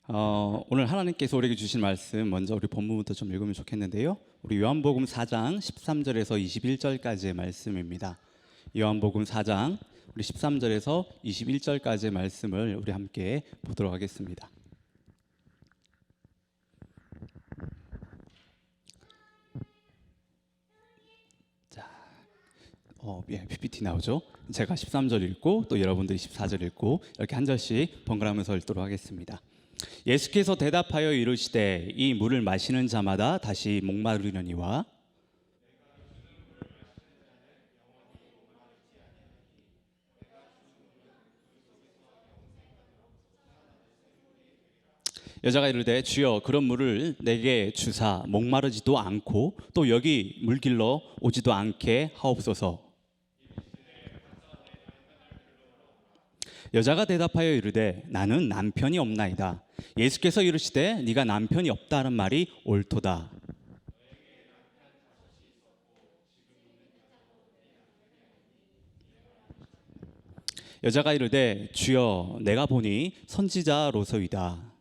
오늘 하나님께서 우리에게 주신 말씀 먼저 우리 본문부터 좀 읽으면 좋겠는데요. 우리 요한복음 4장 13절에서 21절까지의 말씀입니다. 요한복음 4장 우리 13절에서 21절까지의 말씀을 우리 함께 보도록 하겠습니다. PPT 나오죠? 제가 13절 읽고 또 여러분들이 14절 읽고 이렇게 한 절씩 번갈아가면서 읽도록 하겠습니다. 예수께서 대답하여 이르시되 이 물을 마시는 자마다 다시 목마르려니와 여자가 이르되 주여 그런 물을 내게 주사 목마르지도 않고 또 여기 물길러 오지도 않게 하옵소서. 여자가 대답하여 이르되 나는 남편이 없나이다. 예수께서 이르시되 네가 남편이 없다는 말이 옳도다. 여자가 이르되 주여 내가 보니 선지자로소이다.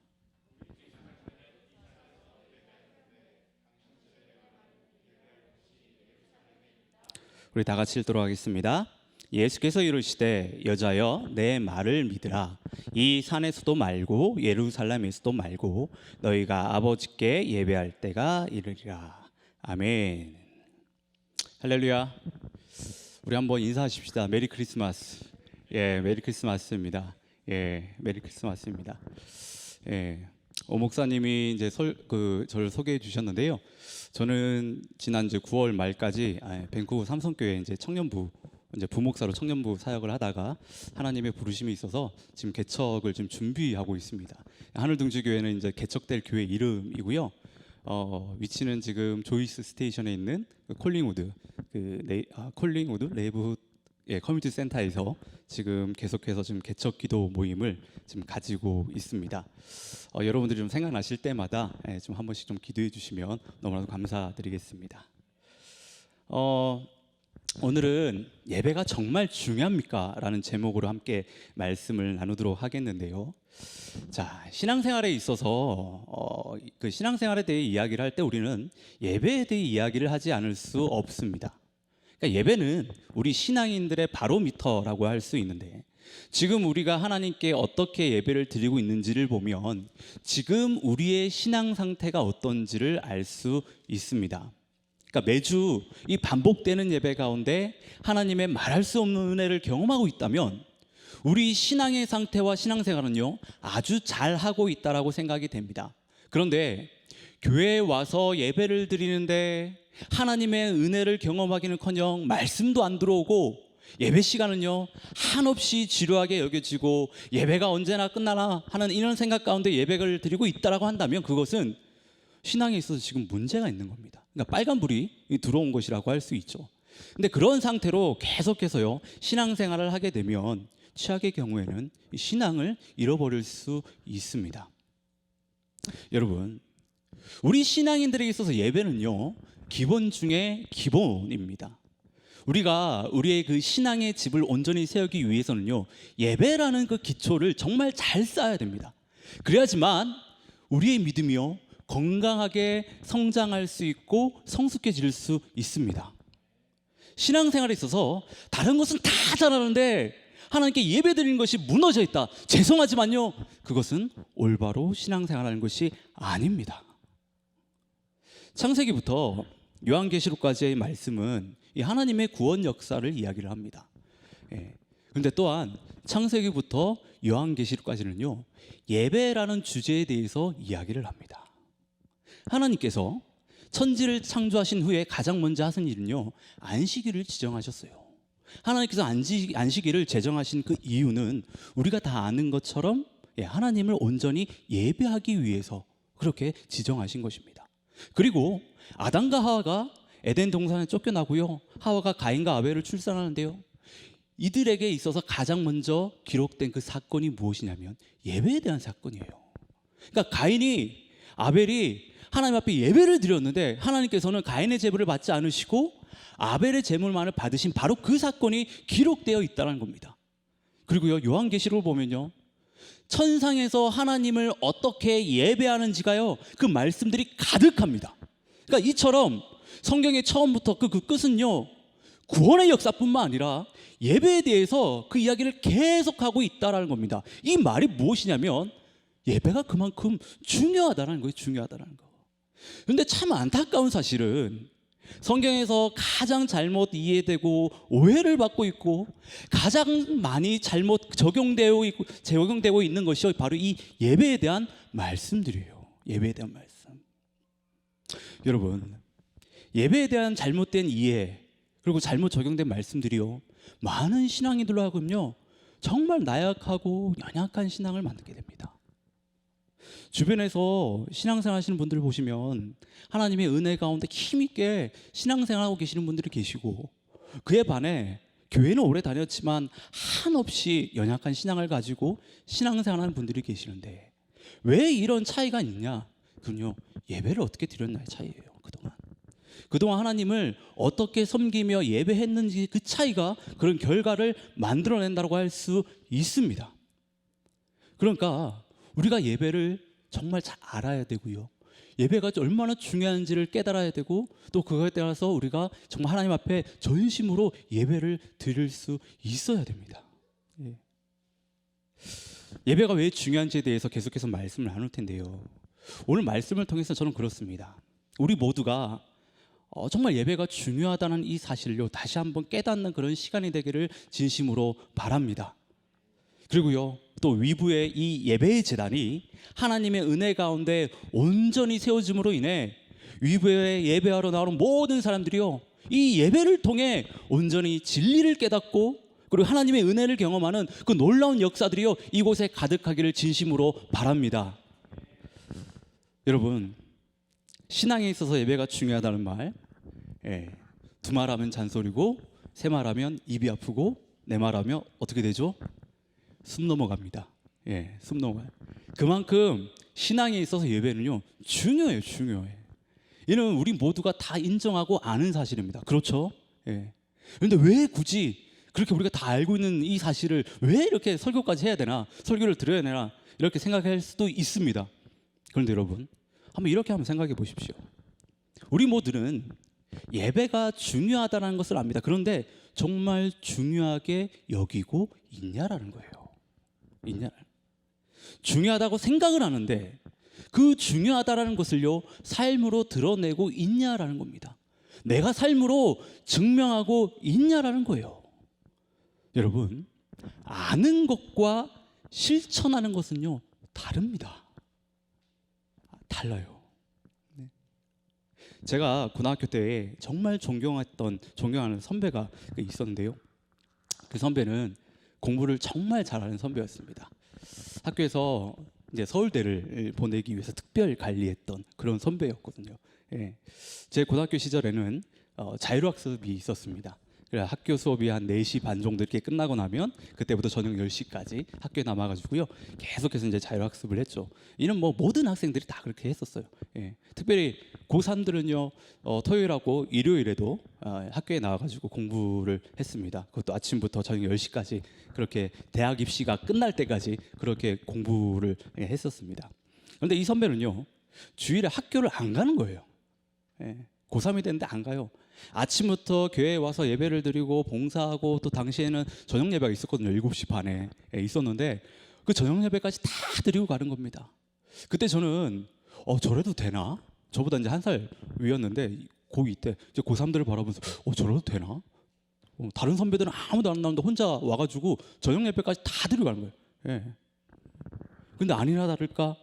우리 다 같이 읽도록 하겠습니다. 예수께서 이르시되 여자여 내 말을 믿으라. 이 산에서도 말고 예루살렘에서도 말고 너희가 아버지께 예배할 때가 이르리라. 아멘. 할렐루야. 우리 한번 인사하십시다. 메리 크리스마스. 메리 크리스마스입니다. 메리 크리스마스입니다. 목사님이 이제 저를 소개해 주셨는데요. 저는 지난 9월 말까지 밴쿠버 삼성교회 이제 청년부 부목사로 청년부 사역을 하다가 하나님의 부르심이 있어서 지금 개척을 지금 준비하고 있습니다. 하늘둥지교회는 이제 개척될 교회 이름이고요. 위치는 지금 조이스 스테이션에 있는 콜링우드 콜링우드 레이브훗 커뮤니티 센터에서 지금 계속해서 지금 개척 기도 모임을 지금 가지고 있습니다. 여러분들이 좀 생각나실 때마다 좀 한 번씩 좀 기도해 주시면 너무나도 감사드리겠습니다. 오늘은 예배가 정말 중요합니까? 라는 제목으로 함께 말씀을 나누도록 하겠는데요. 자, 신앙생활에 있어서 그 신앙생활에 대해 이야기를 할 때 우리는 예배에 대해 이야기를 하지 않을 수 없습니다. 그러니까 예배는 우리 신앙인들의 바로미터라고 할 수 있는데 지금 우리가 하나님께 어떻게 예배를 드리고 있는지를 보면 지금 우리의 신앙 상태가 어떤지를 알 수 있습니다. 그러니까 매주 이 반복되는 예배 가운데 하나님의 말할 수 없는 은혜를 경험하고 있다면 우리 신앙의 상태와 신앙생활은요 아주 잘하고 있다라고 생각이 됩니다. 그런데 교회에 와서 예배를 드리는데 하나님의 은혜를 경험하기는커녕 말씀도 안 들어오고 예배 시간은요 한없이 지루하게 여겨지고 예배가 언제나 끝나나 하는 이런 생각 가운데 예배를 드리고 있다라고 한다면 그것은 신앙에 있어서 지금 문제가 있는 겁니다. 그러니까 빨간불이 들어온 것이라고 할 수 있죠. 근데 그런 상태로 계속해서요 신앙생활을 하게 되면 최악의 경우에는 신앙을 잃어버릴 수 있습니다. 여러분, 우리 신앙인들에게 있어서 예배는요 기본 중에 기본입니다. 우리가 우리의 그 신앙의 집을 온전히 세우기 위해서는요 예배라는 그 기초를 정말 잘 쌓아야 됩니다. 그래야지만 우리의 믿음이요 건강하게 성장할 수 있고 성숙해질 수 있습니다. 신앙생활에 있어서 다른 것은 다 잘하는데 하나님께 예배드리는 것이 무너져 있다. 죄송하지만요 그것은 올바로 신앙생활하는 것이 아닙니다. 창세기부터 요한계시록까지의 말씀은 이 하나님의 구원 역사를 이야기를 합니다. 그런데 또한 창세기부터 요한계시록까지는요 예배라는 주제에 대해서 이야기를 합니다. 하나님께서 천지를 창조하신 후에 가장 먼저 하신 일은요 안식일을 지정하셨어요. 하나님께서 안식일을 제정하신 그 이유는 우리가 다 아는 것처럼 하나님을 온전히 예배하기 위해서 그렇게 지정하신 것입니다. 그리고 아담과 하와가 에덴 동산에 쫓겨나고요 하와가 가인과 아벨을 출산하는데요 이들에게 있어서 가장 먼저 기록된 그 사건이 무엇이냐면 예배에 대한 사건이에요. 그러니까 아벨이 하나님 앞에 예배를 드렸는데 하나님께서는 가인의 제물을 받지 않으시고 아벨의 제물만을 받으신 바로 그 사건이 기록되어 있다는 겁니다. 그리고요 요한계시록을 보면요 천상에서 하나님을 어떻게 예배하는지가요, 그 말씀들이 가득합니다. 그러니까 이처럼 성경의 처음부터 그 끝은요, 구원의 역사뿐만 아니라 예배에 대해서 그 이야기를 계속하고 있다라는 겁니다. 이 말이 무엇이냐면 예배가 그만큼 중요하다는 거예요. 중요하다는 거. 그런데 참 안타까운 사실은 성경에서 가장 잘못 이해되고 오해를 받고 있고 가장 많이 잘못 적용되고 있는 것이 바로 이 예배에 대한 말씀들이에요. 예배에 대한 말씀. 여러분, 예배에 대한 잘못된 이해 그리고 잘못 적용된 말씀들이요, 많은 신앙인들로 하여금요 정말 나약하고 연약한 신앙을 만들게 됩니다. 주변에서 신앙생활 하시는 분들 보시면 하나님의 은혜 가운데 힘있게 신앙생활하고 계시는 분들이 계시고, 그에 반해 교회는 오래 다녔지만 한없이 연약한 신앙을 가지고 신앙생활하는 분들이 계시는데, 왜 이런 차이가 있냐? 그건요, 예배를 어떻게 드렸나의 차이예요. 그동안 하나님을 어떻게 섬기며 예배했는지 그 차이가 그런 결과를 만들어낸다고 할 수 있습니다. 그러니까 우리가 예배를 정말 잘 알아야 되고요, 예배가 얼마나 중요한지를 깨달아야 되고, 또 그거에 따라서 우리가 정말 하나님 앞에 전심으로 예배를 드릴 수 있어야 됩니다. 예배가 왜 중요한지에 대해서 계속해서 말씀을 나눌 텐데요, 오늘 말씀을 통해서 저는 그렇습니다. 우리 모두가 정말 예배가 중요하다는 이 사실을요 다시 한번 깨닫는 그런 시간이 되기를 진심으로 바랍니다. 그리고요, 또 위부의 이 예배의 제단이 하나님의 은혜 가운데 온전히 세워짐으로 인해 위부에 예배하러 나오는 모든 사람들이요, 이 예배를 통해 온전히 진리를 깨닫고 그리고 하나님의 은혜를 경험하는 그 놀라운 역사들이요 이곳에 가득하기를 진심으로 바랍니다. 여러분, 신앙에 있어서 예배가 중요하다는 말, 두 말하면 잔소리고 세 말하면 입이 아프고 네 말하면 어떻게 되죠? 숨 넘어갑니다. 숨 넘어가요. 그만큼 신앙에 있어서 예배는요 중요해요. 중요해. 이는 우리 모두가 다 인정하고 아는 사실입니다. 그렇죠? 그런데 왜 굳이 그렇게 우리가 다 알고 있는 이 사실을 왜 이렇게 설교까지 해야 되나, 설교를 들어야 되나, 이렇게 생각할 수도 있습니다. 그런데 여러분, 한번 생각해 보십시오. 우리 모두는 예배가 중요하다는 것을 압니다. 그런데 정말 중요하게 여기고 있냐라는 거예요. 중요하다고 생각을 하는데 그 중요하다라는 것을요 삶으로 드러내고 있냐라는 겁니다. 내가 삶으로 증명하고 있냐라는 거예요. 여러분, 아는 것과 실천하는 것은요 다릅니다. 달라요. 제가 고등학교 때 정말 존경하는 선배가 있었는데요, 그 선배는 공부를 정말 잘하는 선배였습니다. 학교에서 이제 서울대를 보내기 위해서 특별 관리했던 그런 선배였거든요. 제 고등학교 시절에는 자율학습이 있었습니다. 그래서 학교 수업이 한 4시 반 정도 이렇게 끝나고 나면 그때부터 저녁 10시까지 학교에 남아가지고요 계속해서 이제 자율학습을 했죠. 이는 뭐 모든 학생들이 다 그렇게 했었어요. 특별히 고3들은요 토요일하고 일요일에도 학교에 나와가지고 공부를 했습니다. 그것도 아침부터 저녁 10시까지 그렇게 대학 입시가 끝날 때까지 그렇게 공부를 했었습니다. 그런데 이 선배는요 주일에 학교를 안 가는 거예요. 고3이 됐는데 안 가요. 아침부터 교회에 와서 예배를 드리고 봉사하고, 또 당시에는 저녁 예배가 있었거든요. 7시 반에 있었는데 그 저녁 예배까지 다 드리고 가는 겁니다. 그때 저는 저래도 되나? 저보다 이제 한 살 위였는데 고2 때 이제 고3들을 바라보면서 저래도 되나? 다른 선배들은 아무도 안 나오는데 혼자 와가지고 저녁 예배까지 다 드리고 가는 거예요. 근데 아니나 다를까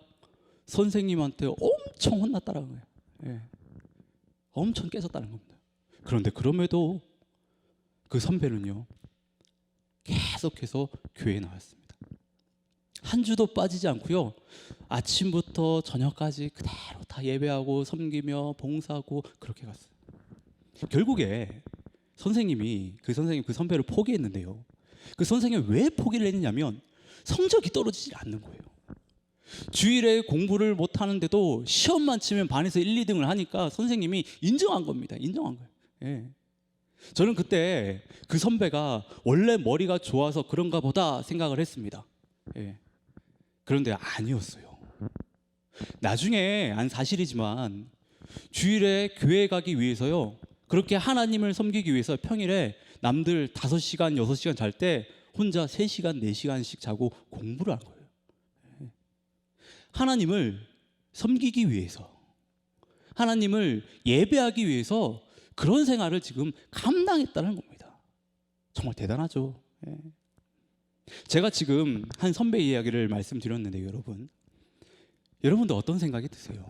선생님한테 엄청 혼났다는 거예요. 엄청 깨졌다는 겁니다. 그런데 그럼에도 그 선배는요 계속해서 교회에 나왔습니다. 한 주도 빠지지 않고요 아침부터 저녁까지 그대로 다 예배하고 섬기며 봉사하고 그렇게 갔어요. 결국에 그 선배를 포기했는데요, 그 선생님이 왜 포기를 했느냐면 성적이 떨어지지 않는 거예요. 주일에 공부를 못 하는데도 시험만 치면 반에서 1, 2등을 하니까 선생님이 인정한 겁니다. 인정한 거예요. 저는 그때 그 선배가 원래 머리가 좋아서 그런가 보다 생각을 했습니다. 그런데 아니었어요. 나중에 안 사실이지만 주일에 교회 가기 위해서요, 그렇게 하나님을 섬기기 위해서 평일에 남들 5시간, 6시간 잘 때 혼자 3시간, 4시간씩 자고 공부를 한 거예요. 하나님을 섬기기 위해서, 하나님을 예배하기 위해서 그런 생활을 지금 감당했다는 겁니다. 정말 대단하죠. 제가 지금 한 선배 이야기를 말씀드렸는데요, 여러분도 어떤 생각이 드세요?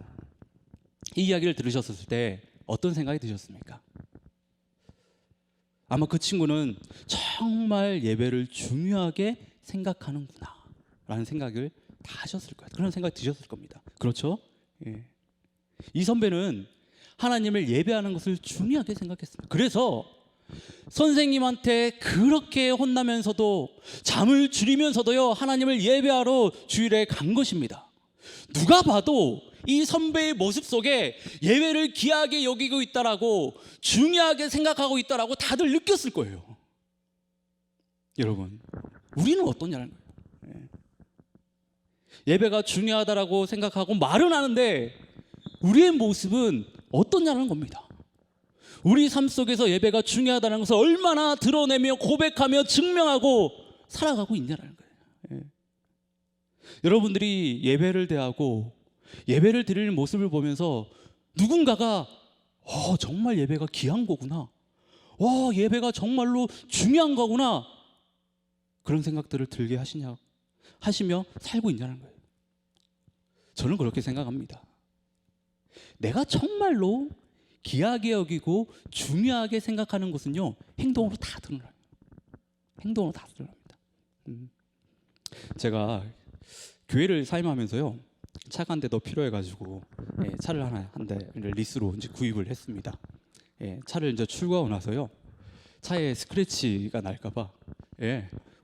이 이야기를 들으셨을 때 어떤 생각이 드셨습니까? 아마 그 친구는 정말 예배를 중요하게 생각하는구나 라는 생각을 다 하셨을 거예요. 그런 생각이 드셨을 겁니다. 그렇죠? 예. 이 선배는 하나님을 예배하는 것을 중요하게 생각했습니다. 그래서 선생님한테 그렇게 혼나면서도, 잠을 줄이면서도요, 하나님을 예배하러 주일에 간 것입니다. 누가 봐도 이 선배의 모습 속에 예배를 귀하게 여기고 있다라고, 중요하게 생각하고 있다라고 다들 느꼈을 거예요. 여러분, 우리는 어떠냐는 거예요. 예배가 중요하다라고 생각하고 말은 하는데 우리의 모습은 어떠냐는 겁니다. 우리 삶 속에서 예배가 중요하다는 것을 얼마나 드러내며 고백하며 증명하고 살아가고 있냐는 거예요. 여러분들이 예배를 대하고 예배를 드리는 모습을 보면서 누군가가 정말 예배가 귀한 거구나, 예배가 정말로 중요한 거구나, 그런 생각들을 들게 하시며 살고 있냐는 거예요. 저는 그렇게 생각합니다. 내가 정말로 귀하게 여기고 중요하게 생각하는 것은요, 행동으로 다 드러나요. 행동으로 다 드러납니다. 제가 교회를 사임하면서요, 차가 한 대 더 필요해가지고 차를 한 대를 리스로 이제 구입을 했습니다. 차를 이제 출고하고 나서요, 차에 스크래치가 날까봐,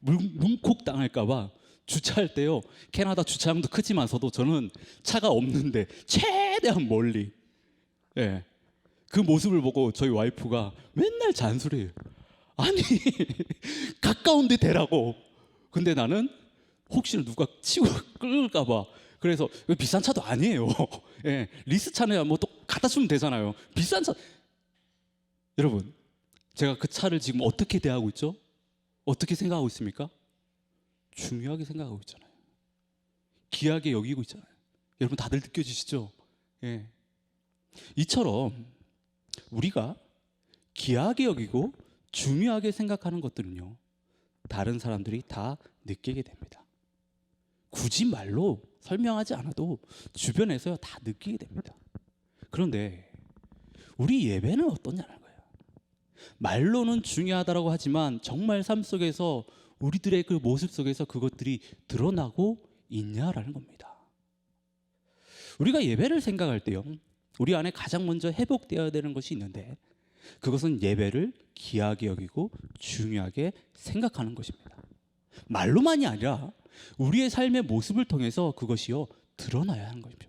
문콕 당할까봐 주차할 때요, 캐나다 주차장도 크지만서도 저는 차가 없는데 최대한 멀리, 그 모습을 보고 저희 와이프가 맨날 잔소리해요. 아니 가까운 데 대라고. 근데 나는 혹시나 누가 치고 끌까봐, 그래서 비싼 차도 아니에요. 리스 차는 뭐 또 갖다 주면 되잖아요. 비싼 차. 여러분, 제가 그 차를 지금 어떻게 대하고 있죠? 어떻게 생각하고 있습니까? 중요하게 생각하고 있잖아요. 귀하게 여기고 있잖아요. 여러분 다들 느껴지시죠? 이처럼 우리가 귀하게 여기고 중요하게 생각하는 것들은요, 다른 사람들이 다 느끼게 됩니다. 굳이 말로 설명하지 않아도 주변에서 다 느끼게 됩니다. 그런데 우리 예배는 어떠냐는 거예요. 말로는 중요하다고 하지만 정말 삶 속에서 우리들의 그 모습 속에서 그것들이 드러나고 있냐라는 겁니다. 우리가 예배를 생각할 때요, 우리 안에 가장 먼저 회복되어야 되는 것이 있는데, 그것은 예배를 귀하게 여기고 중요하게 생각하는 것입니다. 말로만이 아니라 우리의 삶의 모습을 통해서 그것이요, 드러나야 하는 것입니다.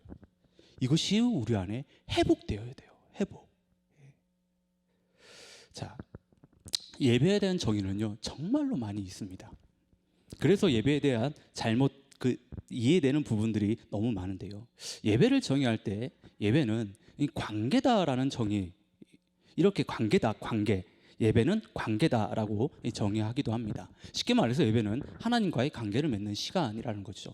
이것이 우리 안에 회복되어야 돼요. 회복. 자, 예배에 대한 정의는요, 정말로 많이 있습니다. 그래서 예배에 대한 잘못 이해되는 부분들이 너무 많은데요, 예배를 정의할 때 예배는 관계다라는 정의, 이렇게 관계다, 관계, 예배는 관계다라고 정의하기도 합니다. 쉽게 말해서 예배는 하나님과의 관계를 맺는 시간이라는 거죠.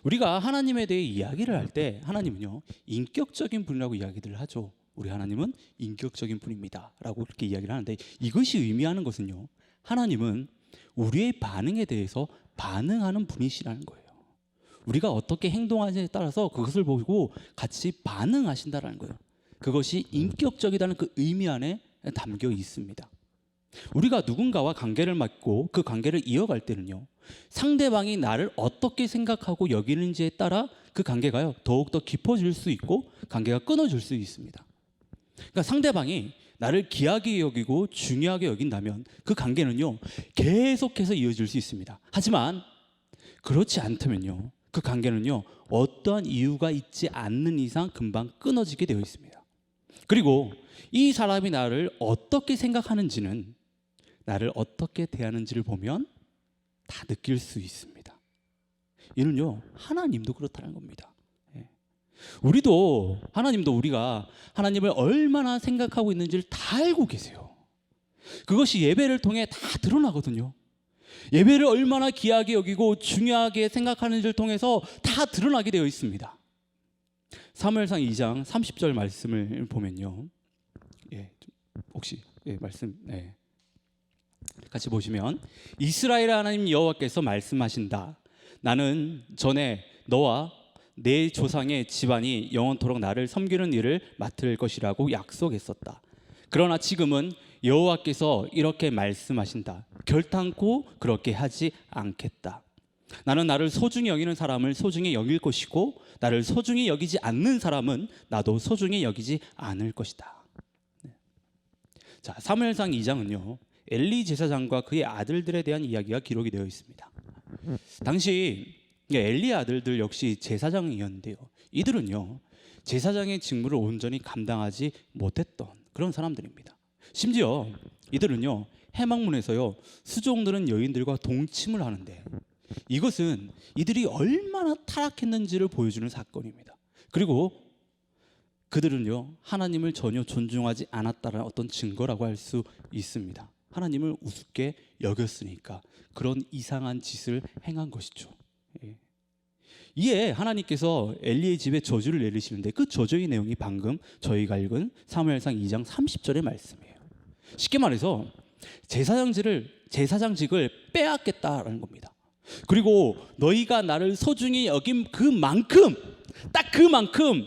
우리가 하나님에 대해 이야기를 할 때 하나님은요, 인격적인 분이라고 이야기를 하죠. 우리 하나님은 인격적인 분입니다 라고 그렇게 이야기를 하는데, 이것이 의미하는 것은요, 하나님은 우리의 반응에 대해서 반응하는 분이시라는 거예요. 우리가 어떻게 행동하느냐에 따라서 그것을 보고 같이 반응하신다는 거예요. 그것이 인격적이라는 그 의미 안에 담겨 있습니다. 우리가 누군가와 관계를 맺고 그 관계를 이어갈 때는요, 상대방이 나를 어떻게 생각하고 여기는지에 따라 그 관계가요, 더욱더 깊어질 수 있고 관계가 끊어질 수 있습니다. 그러니까 상대방이 나를 귀하게 여기고 중요하게 여긴다면 그 관계는요, 계속해서 이어질 수 있습니다. 하지만 그렇지 않다면요, 그 관계는요, 어떠한 이유가 있지 않는 이상 금방 끊어지게 되어 있습니다. 그리고 이 사람이 나를 어떻게 생각하는지는, 나를 어떻게 대하는지를 보면 다 느낄 수 있습니다. 이는요 하나님도 그렇다는 겁니다. 우리도 하나님도 우리가 하나님을 얼마나 생각하고 있는지를 다 알고 계세요. 그것이 예배를 통해 다 드러나거든요. 예배를 얼마나 귀하게 여기고 중요하게 생각하는지를 통해서 다 드러나게 되어 있습니다. 사무엘상 2장 30절 말씀을 보면요, 혹시 말씀 같이 보시면, 이스라엘 하나님 여호와께서 말씀하신다. 나는 전에 너와 내 조상의 집안이 영원토록 나를 섬기는 일을 맡을 것이라고 약속했었다. 그러나 지금은 여호와께서 이렇게 말씀하신다. 결단코 그렇게 하지 않겠다. 나는 나를 소중히 여기는 사람을 소중히 여길 것이고 나를 소중히 여기지 않는 사람은 나도 소중히 여기지 않을 것이다. 자, 사무엘상 2장은요 엘리 제사장과 그의 아들들에 대한 이야기가 기록이 되어 있습니다. 당시 엘리의 아들들 역시 제사장이었는데요, 이들은요 제사장의 직무를 온전히 감당하지 못했던 그런 사람들입니다. 심지어 이들은요 해막문에서요 수종들은 여인들과 동침을 하는데, 이것은 이들이 얼마나 타락했는지를 보여주는 사건입니다. 그리고 그들은요 하나님을 전혀 존중하지 않았다는 어떤 증거라고 할 수 있습니다. 하나님을 우습게 여겼으니까 그런 이상한 짓을 행한 것이죠. 이에 하나님께서 엘리의 집에 저주를 내리시는데, 그 저주의 내용이 방금 저희가 읽은 사무엘상 2장 30절의 말씀이에요. 쉽게 말해서 제사장직을 빼앗겠다라는 겁니다. 그리고 너희가 나를 소중히 여긴 그만큼, 딱 그만큼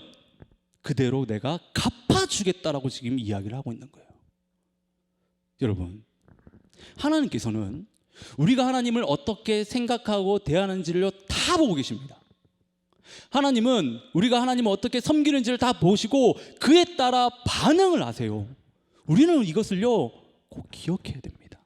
그대로 내가 갚아주겠다라고 지금 이야기를 하고 있는 거예요. 여러분, 하나님께서는 우리가 하나님을 어떻게 생각하고 대하는지를 다 보고 계십니다. 하나님은 우리가 하나님을 어떻게 섬기는지를 다 보시고 그에 따라 반응을 하세요. 우리는 이것을요 꼭 기억해야 됩니다.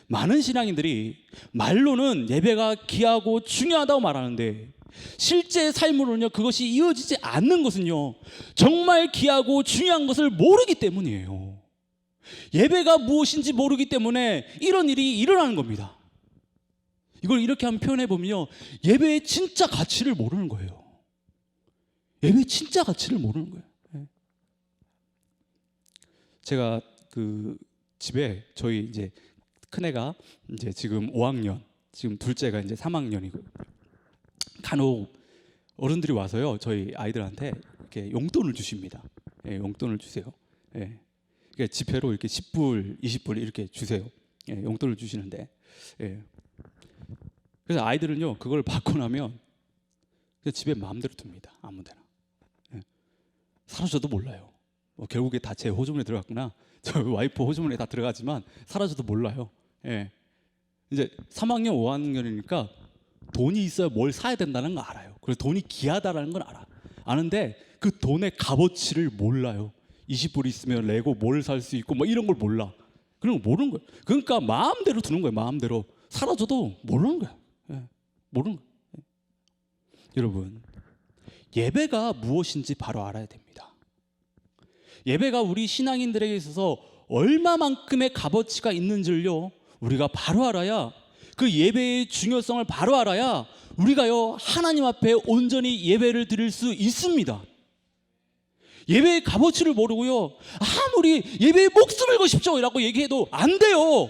많은 신앙인들이 말로는 예배가 귀하고 중요하다고 말하는데, 실제 삶으로는요 그것이 이어지지 않는 것은요 정말 귀하고 중요한 것을 모르기 때문이에요. 예배가 무엇인지 모르기 때문에 이런 일이 일어나는 겁니다. 이걸 이렇게 한번 표현해 보면요, 예배의 진짜 가치를 모르는 거예요. 예배의 진짜 가치를 모르는 거예요. 제가 그 집에 저희 이제 큰애가 이제 지금 5학년, 지금 둘째가 이제 3학년이고, 간혹 어른들이 와서요 저희 아이들한테 이렇게 용돈을 주십니다. 용돈을 주세요. 그러니까 지폐로 이렇게 10불, 20불 이렇게 주세요. 용돈을 주시는데, 그래서 아이들은요 그걸 받고 나면 집에 마음대로 둡니다. 아무데나. 사라져도 몰라요. 결국에 다 제 호주머니에 들어갔구나, 저 와이프 호주머니에 다 들어가지만 사라져도 몰라요. 이제 3학년, 5학년이니까 돈이 있어야 뭘 사야 된다는 거 알아요. 그래서 돈이 귀하다라는 걸 아는데 그 돈의 값어치를 몰라요. 20불 있으면 레고 뭘 살 수 있고 뭐 이런 걸 몰라. 그런 거 모르는 거예요. 그러니까 마음대로 두는 거예요. 마음대로. 사라져도 모르는 거예요. 모르는 거예요. 여러분, 예배가 무엇인지 바로 알아야 됩니다. 예배가 우리 신앙인들에게 있어서 얼마만큼의 값어치가 있는지를요 우리가 바로 알아야, 그 예배의 중요성을 바로 알아야 우리가요 하나님 앞에 온전히 예배를 드릴 수 있습니다. 예배의 값어치를 모르고요 아무리 예배에 목숨을 거십시오 라고 얘기해도 안 돼요.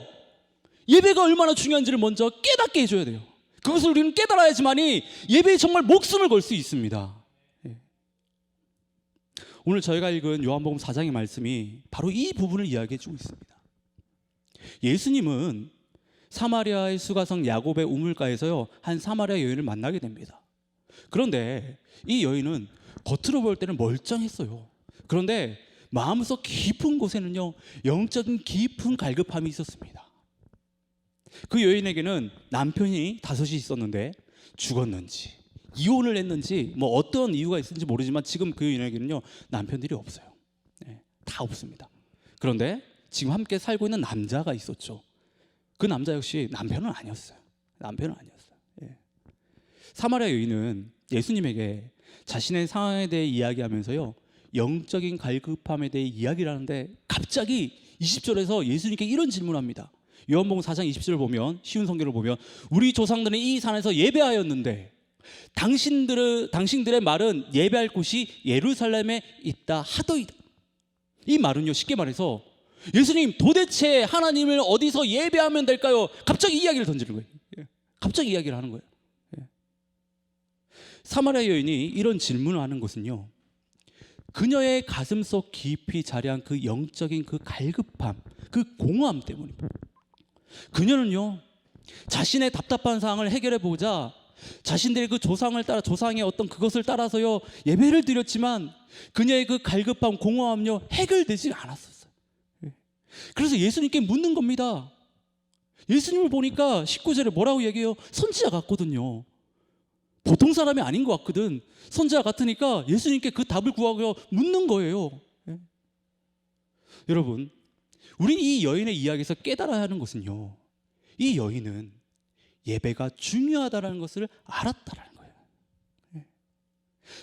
예배가 얼마나 중요한지를 먼저 깨닫게 해줘야 돼요. 그것을 우리는 깨달아야지만이 예배에 정말 목숨을 걸 수 있습니다. 오늘 저희가 읽은 요한복음 4장의 말씀이 바로 이 부분을 이야기해 주고 있습니다. 예수님은 사마리아의 수가성 야곱의 우물가에서요 한 사마리아 여인을 만나게 됩니다. 그런데 이 여인은 겉으로 볼 때는 멀쩡했어요. 그런데 마음속 깊은 곳에는요 영적인 깊은 갈급함이 있었습니다. 그 여인에게는 남편이 5이 있었는데 죽었는지 이혼을 했는지 뭐 어떤 이유가 있었는지 모르지만 지금 그 여인에게는요 남편들이 없어요. 다 없습니다. 그런데 지금 함께 살고 있는 남자가 있었죠. 그 남자 역시 남편은 아니었어요. 사마리아 여인은 예수님에게 자신의 상황에 대해 이야기하면서요 영적인 갈급함에 대해 이야기를 하는데, 갑자기 20절에서 예수님께 이런 질문을 합니다. 요한복음 4장 20절을 보면, 쉬운 성경을 보면, 우리 조상들은 이 산에서 예배하였는데 당신들의 말은 예배할 곳이 예루살렘에 있다 하더이다. 이 말은요, 쉽게 말해서 예수님, 도대체 하나님을 어디서 예배하면 될까요? 갑자기 이야기를 던지는 거예요. 갑자기 이야기를 하는 거예요. 사마리아 여인이 이런 질문을 하는 것은요, 그녀의 가슴속 깊이 자리한 그 영적인 그 갈급함, 그 공허함 때문입니다. 그녀는요, 자신의 답답한 상황을 해결해 보자 자신들의 그 조상을 따라, 조상의 어떤 그것을 따라서요 예배를 드렸지만 그녀의 그 갈급함, 공허함요 해결되지 않았었어요. 그래서 예수님께 묻는 겁니다. 예수님을 보니까 19절에 뭐라고 얘기해요? 선지자 같거든요. 보통 사람이 아닌 것 같거든. 선지자 같으니까 예수님께 그 답을 구하고 묻는 거예요. 여러분, 우린 이 여인의 이야기에서 깨달아야 하는 것은요, 이 여인은 예배가 중요하다는 것을 알았다는 거예요.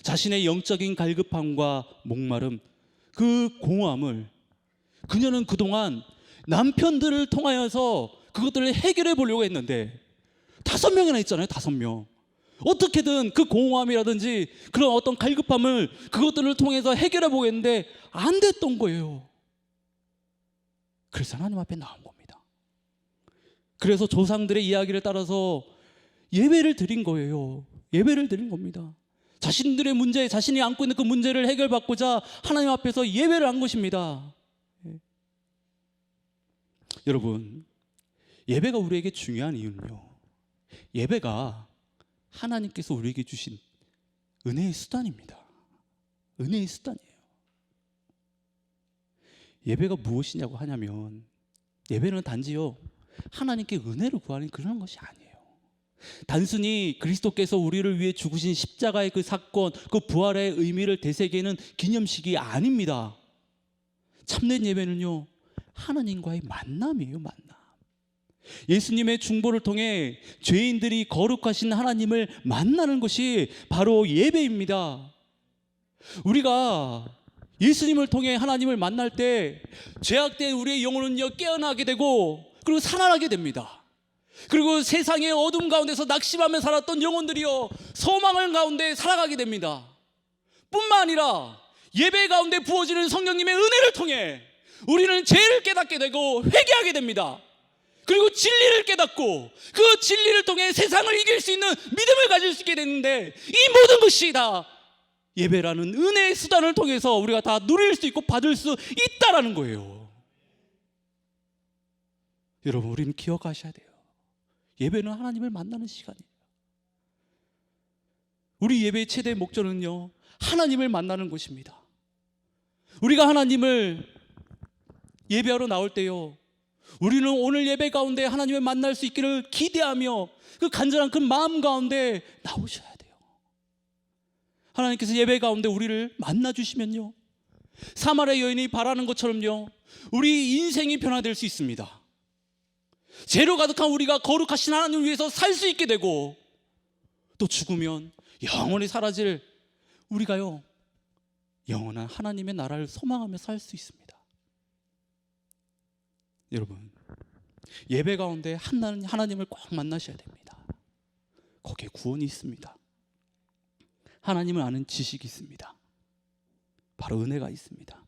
자신의 영적인 갈급함과 목마름, 그 공허함을 그녀는 그동안 남편들을 통하여서 그것들을 해결해 보려고 했는데 5명이나 있잖아요. 5명. 어떻게든 그 공허함이라든지 그런 어떤 갈급함을 그것들을 통해서 해결해 보겠는데 안 됐던 거예요. 그래서 하나님 앞에 나온 겁니다. 그래서 조상들의 이야기를 따라서 예배를 드린 거예요. 예배를 드린 겁니다. 자신들의 문제, 자신이 안고 있는 그 문제를 해결받고자 하나님 앞에서 예배를 한 것입니다. 여러분, 예배가 우리에게 중요한 이유는요, 예배가 하나님께서 우리에게 주신 은혜의 수단입니다. 은혜의 수단이에요. 예배가 무엇이냐고 하냐면, 예배는 단지요 하나님께 은혜를 구하는 그런 것이 아니에요. 단순히 그리스도께서 우리를 위해 죽으신 십자가의 그 사건, 그 부활의 의미를 되새기는 기념식이 아닙니다. 참된 예배는요 하나님과의 만남이에요. 만남. 예수님의 중보를 통해 죄인들이 거룩하신 하나님을 만나는 것이 바로 예배입니다. 우리가 예수님을 통해 하나님을 만날 때 죄악된 우리의 영혼은요 깨어나게 되고, 그리고 살아나게 됩니다. 그리고 세상의 어둠 가운데서 낙심하며 살았던 영혼들이요 소망을 가운데 살아가게 됩니다. 뿐만 아니라 예배 가운데 부어지는 성령님의 은혜를 통해 우리는 죄를 깨닫게 되고 회개하게 됩니다. 그리고 진리를 깨닫고 그 진리를 통해 세상을 이길 수 있는 믿음을 가질 수 있게 되는데, 이 모든 것이 다 예배라는 은혜의 수단을 통해서 우리가 다 누릴 수 있고 받을 수 있다라는 거예요. 여러분, 우리는 기억하셔야 돼요. 예배는 하나님을 만나는 시간이에요. 우리 예배의 최대 목적은요 하나님을 만나는 것입니다. 우리가 하나님을 예배하러 나올 때요, 우리는 오늘 예배 가운데 하나님을 만날 수 있기를 기대하며 그 간절한 그 마음 가운데 나오셔야 돼요. 하나님께서 예배 가운데 우리를 만나주시면요, 사마리아 여인이 바라는 것처럼요 우리 인생이 변화될 수 있습니다. 죄로 가득한 우리가 거룩하신 하나님을 위해서 살 수 있게 되고, 또 죽으면 영원히 사라질 우리가요 영원한 하나님의 나라를 소망하며 살 수 있습니다. 여러분, 예배 가운데 하나님을 꼭 만나셔야 됩니다. 거기에 구원이 있습니다. 하나님을 아는 지식이 있습니다. 바로 은혜가 있습니다.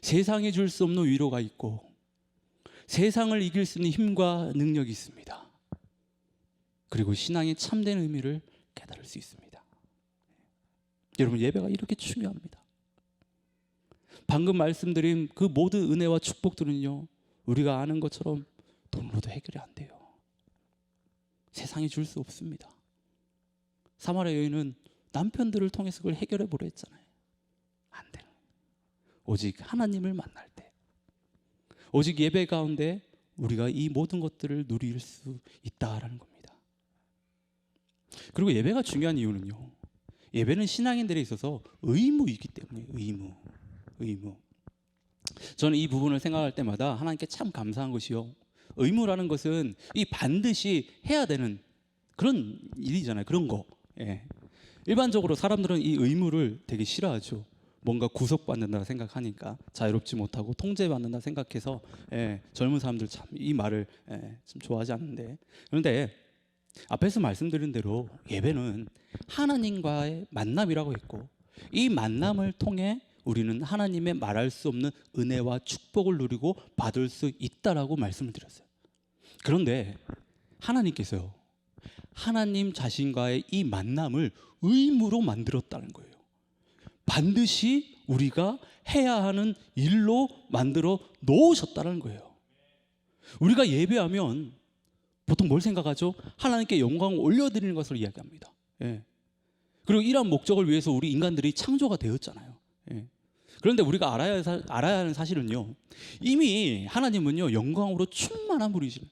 세상에 줄 수 없는 위로가 있고, 세상을 이길 수 있는 힘과 능력이 있습니다. 그리고 신앙의 참된 의미를 깨달을 수 있습니다. 여러분, 예배가 이렇게 중요합니다. 방금 말씀드린 그 모든 은혜와 축복들은요 우리가 아는 것처럼 돈으로도 해결이 안 돼요. 세상이 줄 수 없습니다. 사마리아 여인은 남편들을 통해서 그걸 해결해 보려 했잖아요. 안 돼요. 오직 하나님을 만날 때, 오직 예배 가운데 우리가 이 모든 것들을 누릴 수 있다라는 겁니다. 그리고 예배가 중요한 이유는요, 예배는 신앙인들에 있어서 의무이기 때문에. 의무. 저는 이 부분을 생각할 때마다 하나님께 참 감사한 것이요, 의무라는 것은 이 반드시 해야 되는 그런 일이잖아요. 그런 거. 일반적으로 사람들은 이 의무를 되게 싫어하죠. 뭔가 구속받는다 생각하니까 자유롭지 못하고 통제받는다 생각해서 젊은 사람들 참 이 말을 좀 좋아하지 않는데, 그런데 앞에서 말씀드린 대로 예배는 하나님과의 만남이라고 했고, 이 만남을 통해 우리는 하나님의 말할 수 없는 은혜와 축복을 누리고 받을 수 있다라고 말씀을 드렸어요. 그런데 하나님께서요, 하나님 자신과의 이 만남을 의무로 만들었다는 거예요. 반드시 우리가 해야 하는 일로 만들어 놓으셨다는 거예요. 우리가 예배하면 보통 뭘 생각하죠? 하나님께 영광을 올려드리는 것을 이야기합니다. 그리고 이러한 목적을 위해서 우리 인간들이 창조가 되었잖아요. 그런데 우리가 알아야 하는 사실은요, 이미 하나님은요 영광으로 충만한 분이시죠.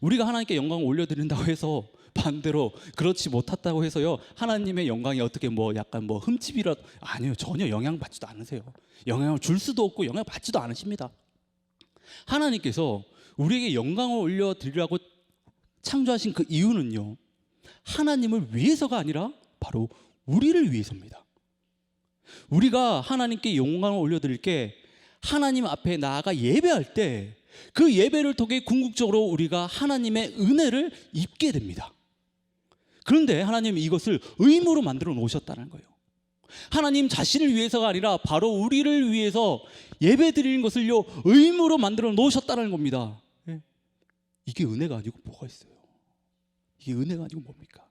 우리가 하나님께 영광을 올려드린다고 해서 반대로 그렇지 못했다고 해서요 하나님의 영광이 어떻게 약간 흠집이라, 아니요, 전혀 영향받지도 않으세요. 영향을 줄 수도 없고 영향받지도 않으십니다. 하나님께서 우리에게 영광을 올려드리라고 창조하신 그 이유는요, 하나님을 위해서가 아니라 바로 우리를 위해서입니다. 우리가 하나님께 영광을 올려드릴 게 하나님 앞에 나아가 예배할 때 그 예배를 통해 궁극적으로 우리가 하나님의 은혜를 입게 됩니다. 그런데 하나님은 이것을 의무로 만들어 놓으셨다는 거예요. 하나님 자신을 위해서가 아니라 바로 우리를 위해서 예배 드리는 것을요 의무로 만들어 놓으셨다는 겁니다. 이게 은혜가 아니고 뭐가 있어요? 이게 은혜가 아니고 뭡니까?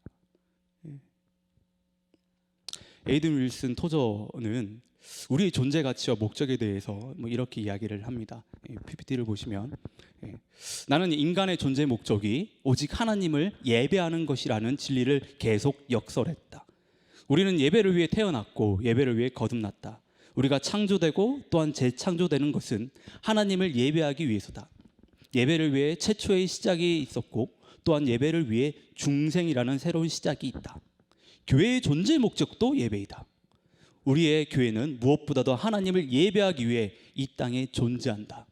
에이든 윌슨 토저는 우리의 존재 가치와 목적에 대해서 이렇게 이야기를 합니다. PPT를 보시면, 나는 인간의 존재 목적이 오직 하나님을 예배하는 것이라는 진리를 계속 역설했다. 우리는 예배를 위해 태어났고 예배를 위해 거듭났다. 우리가 창조되고 또한 재창조되는 것은 하나님을 예배하기 위해서다. 예배를 위해 최초의 시작이 있었고 또한 예배를 위해 중생이라는 새로운 시작이 있다. 교회의 존재 목적도 예배이다. 우리의 교회는 무엇보다도 하나님을 예배하기 위해 이 땅에 존재한다.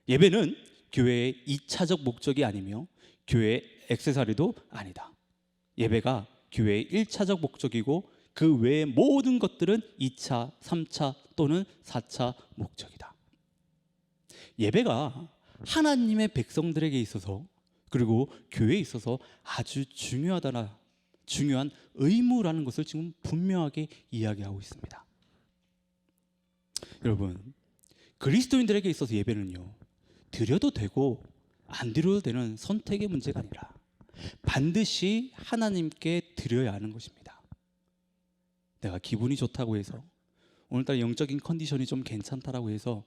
예배는 교회의 2차적 목적이 아니며 교회의 액세서리도 아니다. 예배가 교회의 1차적 목적이고 그 외의 모든 것들은 2차, 3차 또는 4차 목적이다. 예배가 하나님의 백성들에게 있어서 그리고 교회에 있어서 아주 중요한 의무라는 것을 지금 분명하게 이야기하고 있습니다. 여러분, 그리스도인들에게 있어서 예배는요 드려도 되고 안 드려도 되는 선택의 문제가 아니라 반드시 하나님께 드려야 하는 것입니다. 내가 기분이 좋다고 해서 오늘따라 영적인 컨디션이 좀 괜찮다라고 해서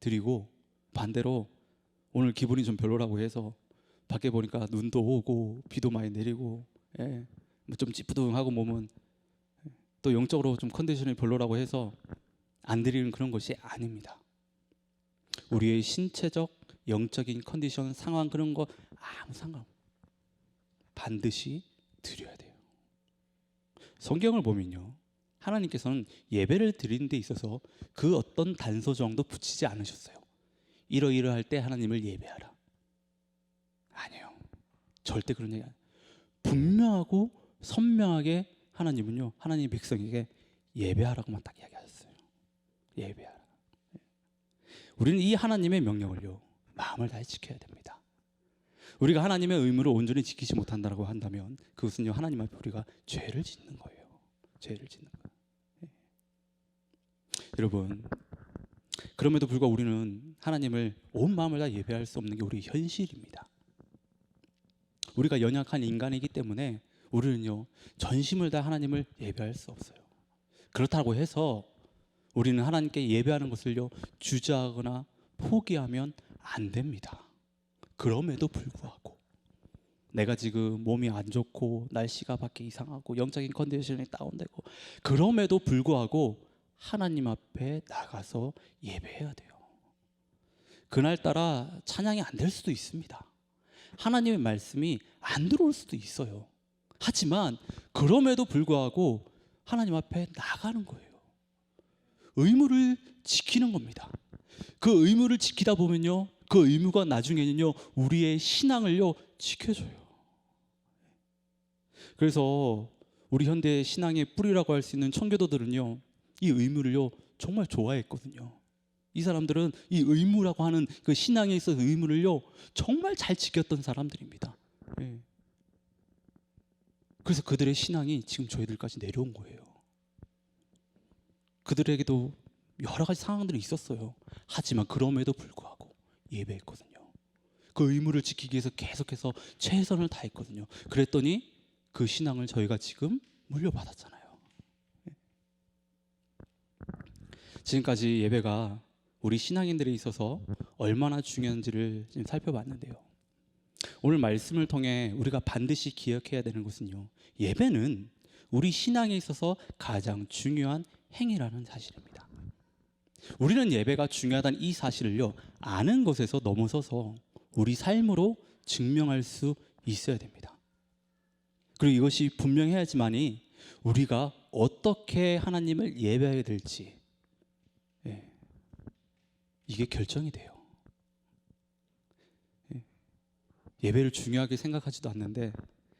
드리고, 반대로 오늘 기분이 좀 별로라고 해서 밖에 보니까 눈도 오고 비도 많이 내리고 좀 찌뿌둥하고 몸은 또 영적으로 좀 컨디션이 별로라고 해서 안 드리는 그런 것이 아닙니다. 우리의 신체적 영적인 컨디션 상황 그런 거 아무 상관없어요. 반드시 드려야 돼요. 성경을 보면요 하나님께서는 예배를 드리는 데 있어서 그 어떤 단서 정도 붙이지 않으셨어요. 이러이러할 때 하나님을 예배하라. 아니에요. 절대 그런 얘기 아니에요. 분명하고 선명하게 하나님은요 하나님의 백성에게 예배하라고만 딱 이야기하셨어요. 예배하라. 우리는 이 하나님의 명령을요 마음을 다해 지켜야 됩니다. 우리가 하나님의 의무를 온전히 지키지 못한다고 한다면 그것은요 하나님 앞에 우리가 죄를 짓는 거예요. 죄를 짓는 거예요. 여러분, 그럼에도 불구하고 우리는 하나님을 온 마음을 다 예배할 수 없는 게 우리의 현실입니다. 우리가 연약한 인간이기 때문에 우리는요 전심을 다 하나님을 예배할 수 없어요. 그렇다고 해서 우리는 하나님께 예배하는 것을요 주저하거나 포기하면 안 됩니다. 그럼에도 불구하고 내가 지금 몸이 안 좋고 날씨가 밖에 이상하고 영적인 컨디션이 다운되고 그럼에도 불구하고 하나님 앞에 나가서 예배해야 돼요. 그날따라 찬양이 안 될 수도 있습니다. 하나님의 말씀이 안 들어올 수도 있어요. 하지만 그럼에도 불구하고 하나님 앞에 나가는 거예요. 의무를 지키는 겁니다. 그 의무를 지키다 보면요 그 의무가 나중에는요 우리의 신앙을요 지켜줘요. 그래서 우리 현대 신앙의 뿌리라고 할 수 있는 청교도들은요 이 의무를요 정말 좋아했거든요. 이 사람들은 이 의무라고 하는 그 신앙에 있어서 의무를요 정말 잘 지켰던 사람들입니다. 예. 그래서 그들의 신앙이 지금 저희들까지 내려온 거예요. 그들에게도 여러 가지 상황들이 있었어요. 하지만 그럼에도 불구하고 예배했거든요. 그 의무를 지키기 위해서 계속해서 최선을 다했거든요. 그랬더니 그 신앙을 저희가 지금 물려받았잖아요. 지금까지 예배가 우리 신앙인들에 있어서 얼마나 중요한지를 지금 살펴봤는데요. 오늘 말씀을 통해 우리가 반드시 기억해야 되는 것은요, 예배는 우리 신앙에 있어서 가장 중요한 행위라는 사실입니다. 우리는 예배가 중요하다는 이 사실을요 아는 것에서 넘어서서 우리 삶으로 증명할 수 있어야 됩니다. 그리고 이것이 분명해야지만이 우리가 어떻게 하나님을 예배해야 될지 이게 결정이 돼요. 예배를 중요하게 생각하지도 않는데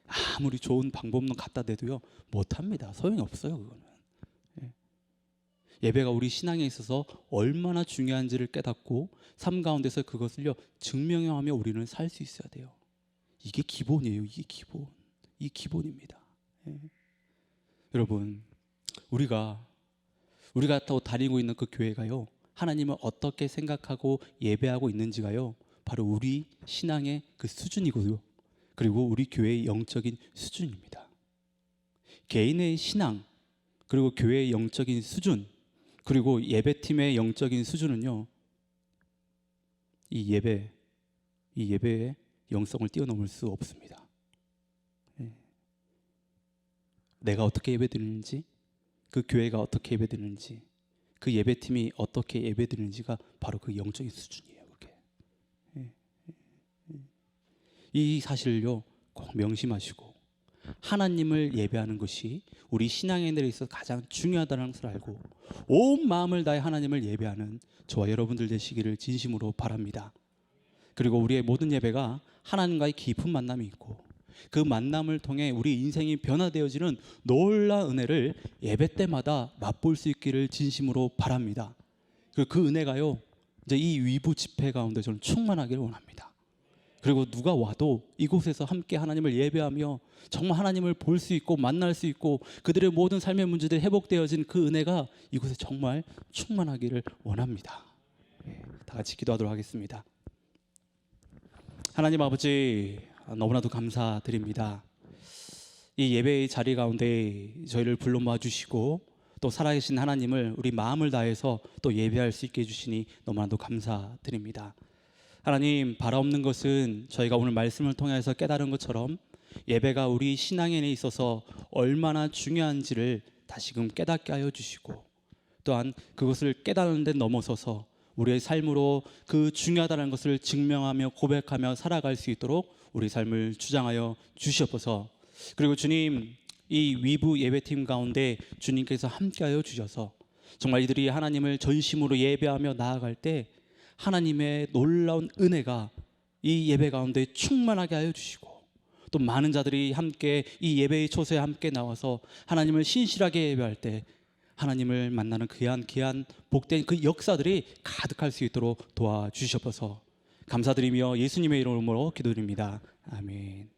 아무리 좋은 방법론 갖다 대도요 못합니다. 소용이 없어요. 그거는. 예배가 우리 신앙에 있어서 얼마나 중요한지를 깨닫고 삶 가운데서 그것을요 증명하며 우리는 살 수 있어야 돼요. 이게 기본이에요. 이게 기본. 이 기본입니다. 여러분, 우리가 또 다니고 있는 그 교회가요 하나님을 어떻게 생각하고 예배하고 있는지가요 바로 우리 신앙의 그 수준이고요, 그리고 우리 교회의 영적인 수준입니다. 개인의 신앙, 그리고 교회의 영적인 수준, 그리고 예배팀의 영적인 수준은요 이 예배의 영성을 뛰어넘을 수 없습니다. 내가 어떻게 예배드리는지, 그 교회가 어떻게 예배드리는지, 그 예배팀이 어떻게 예배드리는지가 바로 그 영적인 수준이에요. 그게. 이 사실을요 꼭 명심하시고 하나님을 예배하는 것이 우리 신앙인들에 있어서 가장 중요하다는 것을 알고 온 마음을 다해 하나님을 예배하는 저와 여러분들 되시기를 진심으로 바랍니다. 그리고 우리의 모든 예배가 하나님과의 깊은 만남이 있고 그 만남을 통해 우리 인생이 변화되어지는 놀라운 은혜를 예배 때마다 맛볼 수 있기를 진심으로 바랍니다. 그리고 그 은혜가요 이제 이 위부 집회 가운데 저는 충만하기를 원합니다. 그리고 누가 와도 이곳에서 함께 하나님을 예배하며 정말 하나님을 볼 수 있고 만날 수 있고 그들의 모든 삶의 문제들이 회복되어진 그 은혜가 이곳에 정말 충만하기를 원합니다. 다 같이 기도하도록 하겠습니다. 하나님 아버지, 너무나도 감사드립니다. 이 예배의 자리 가운데 저희를 불러 모아주시고 또 살아계신 하나님을 우리 마음을 다해서 또 예배할 수 있게 해주시니 너무나도 감사드립니다. 하나님, 바라옵는 것은 저희가 오늘 말씀을 통해서 깨달은 것처럼 예배가 우리 신앙에 있어서 얼마나 중요한지를 다시금 깨닫게 하여 주시고 또한 그것을 깨닫는 데 넘어서서 우리의 삶으로 그 중요하다는 것을 증명하며 고백하며 살아갈 수 있도록 우리 삶을 주장하여 주시옵소서. 그리고 주님, 이 위부 예배팀 가운데 주님께서 함께하여 주셔서 정말 이들이 하나님을 전심으로 예배하며 나아갈 때 하나님의 놀라운 은혜가 이 예배 가운데 충만하게 하여 주시고 또 많은 자들이 함께 이 예배의 초소에 함께 나와서 하나님을 신실하게 예배할 때 하나님을 만나는 귀한 복된 그 역사들이 가득할 수 있도록 도와주시옵소서. 감사드리며 예수님의 이름으로 기도드립니다. 아멘.